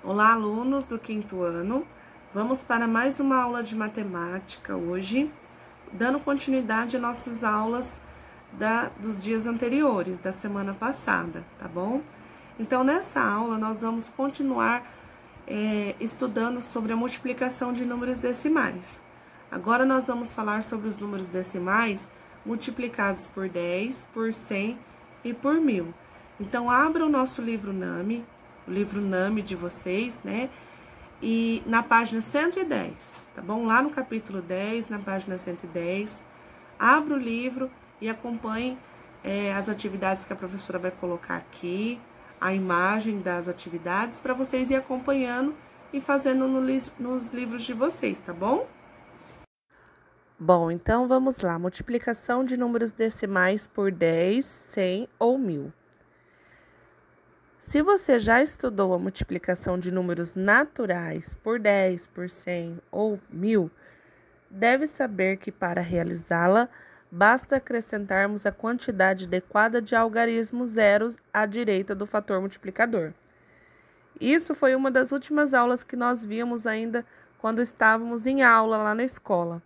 Olá, alunos do quinto ano. Vamos para mais uma aula de matemática hoje, dando continuidade às nossas aulas dos dias anteriores, da semana passada, tá bom? Então, nessa aula, nós vamos continuar estudando sobre a multiplicação de números decimais. Agora, nós vamos falar sobre os números decimais multiplicados por 10, por 100 e por 1000. Então, abra o nosso livro NAMI, o livro NAMI de vocês, né? E na página 110, tá bom? Lá no capítulo 10, na página 110, abra o livro e acompanhe as atividades que a professora vai colocar aqui, a imagem das atividades, para vocês ir acompanhando e fazendo nos livros de vocês, tá bom? Bom, então vamos lá. Multiplicação de números decimais por 10, 100 ou 1000. Se você já estudou a multiplicação de números naturais por 10, por 100 ou 1000, deve saber que para realizá-la, basta acrescentarmos a quantidade adequada de algarismos zeros à direita do fator multiplicador. Isso foi uma das últimas aulas que nós vimos ainda quando estávamos em aula lá na escola.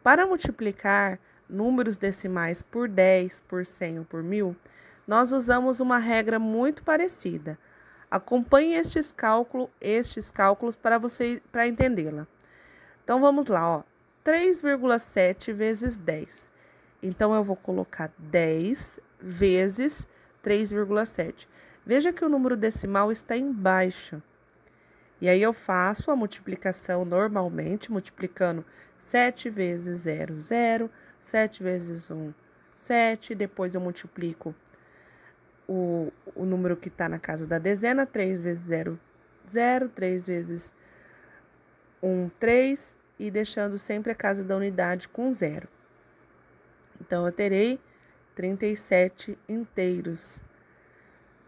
Para multiplicar números decimais por 10, por 100 ou por 1000, nós usamos uma regra muito parecida. Acompanhe estes cálculos para entendê-la. Então, vamos lá, ó. 3,7 vezes 10. Então, eu vou colocar 10 vezes 3,7. Veja que o número decimal está embaixo. E aí, eu faço a multiplicação normalmente, multiplicando 7 vezes 0, 0. 7 vezes 1, 7. Depois, eu multiplico o número que está na casa da dezena, 3 vezes 0, 0, 3 vezes 1, 3, e deixando sempre a casa da unidade com 0. Então, eu terei 37 inteiros.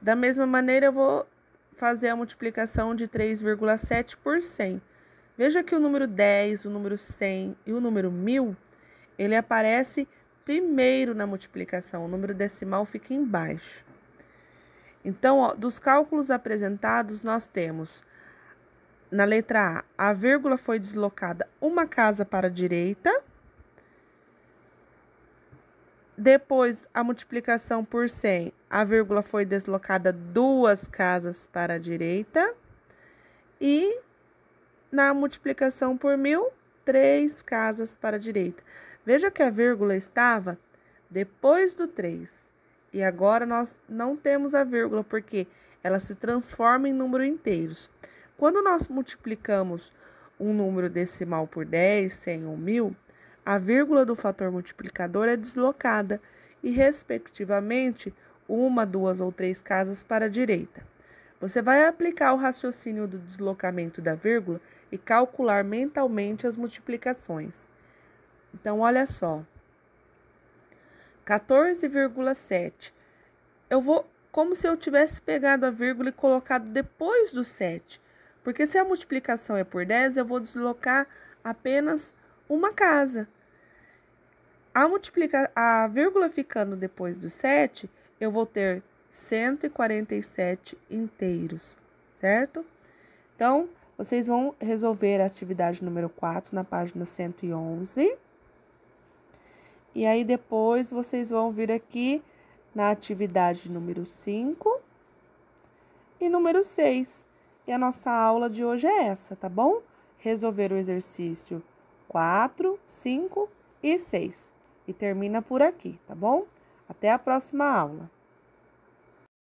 Da mesma maneira, eu vou fazer a multiplicação de 3,7 por 100. Veja que o número 10, o número 100 e o número 1000, ele aparece primeiro na multiplicação, o número decimal fica embaixo. Então, ó, dos cálculos apresentados, nós temos, na letra A vírgula foi deslocada uma casa para a direita. Depois, a multiplicação por 100, a vírgula foi deslocada 2 casas para a direita. E na multiplicação por 1000, 3 casas para a direita. Veja que a vírgula estava depois do 3. E agora nós não temos a vírgula, porque ela se transforma em número inteiros. Quando nós multiplicamos um número decimal por 10, 100 ou 1000, a vírgula do fator multiplicador é deslocada e, respectivamente, 1, 2 ou 3 casas para a direita. Você vai aplicar o raciocínio do deslocamento da vírgula e calcular mentalmente as multiplicações. Então, olha só. 14,7. Eu vou como se eu tivesse pegado a vírgula e colocado depois do 7. Porque se a multiplicação é por 10, eu vou deslocar apenas uma casa. A vírgula ficando depois do 7, eu vou ter 147 inteiros, certo? Então, vocês vão resolver a atividade número 4 na página 111. E aí, depois, vocês vão vir aqui na atividade número 5 e número 6. E a nossa aula de hoje é essa, tá bom? Resolver o exercício 4, 5 e 6. E termina por aqui, tá bom? Até a próxima aula.